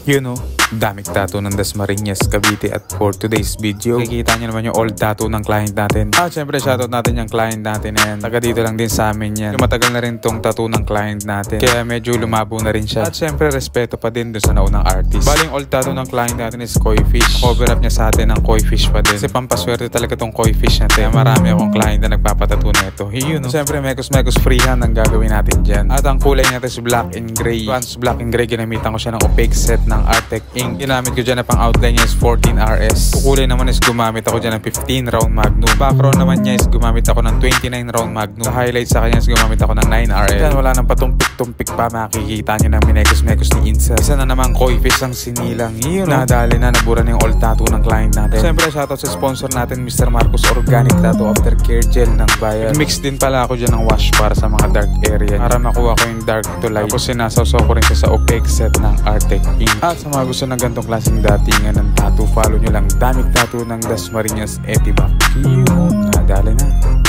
Yun o, daming tattoo ng Dasmariñas, Cavite. At for today's video, makikita nyo naman yung old tattoo ng client natin. Syempre shoutout natin yung client natin na yan. Taga dito lang din sa amin yan. Matagal na rin tong tattoo ng client natin, kaya medyo lumabo na rin siya. At syempre respeto pa din doon sa naunang artist. Baling old tattoo ng client natin is koi fish. Cover up niya sa atin ng koi fish pa din, kasi pampaswerte talaga tong koi fish natin. Kaya marami akong client na nagpapatattoo na ito. Yun o, syempre mekos freehand ang gagawin natin dyan. At ang kulay natin is black and gray. Once black and gray, ginamitan ko siya ng opaque set ng Artec ink. Ginamit ko dyan na pang outline niya is 14RS. Kulay naman is gumamit ako dyan ng 15 round magnum. Background naman niya is gumamit ako ng 29 round magnum. Sa highlight sa kanya is gumamit ako ng 9RL. Yan, wala nang patumpik-tumpik pa. Makikita nyo ng minekos-mekos ni Insa. Isa na naman koi fish ang sinilang. Yun, nadali na, nabura na yung old tattoo ng client natin. Siyempre shoutout sa sponsor natin, Mr. Marcos Organic Tattoo Aftercare Gel ng Bayan. Mix din pala ako dyan ng wash para sa mga dark area, para makuha ko yung dark to light. Tapos sinasawsaw ko rin siya sa opaque set ng Artec ink. At sa mga gusto ng ganitong klaseng datingan ng tattoo, follow nyo lang Damik Tattoo ng Dasmariñas Etibac. Yun, nadali na.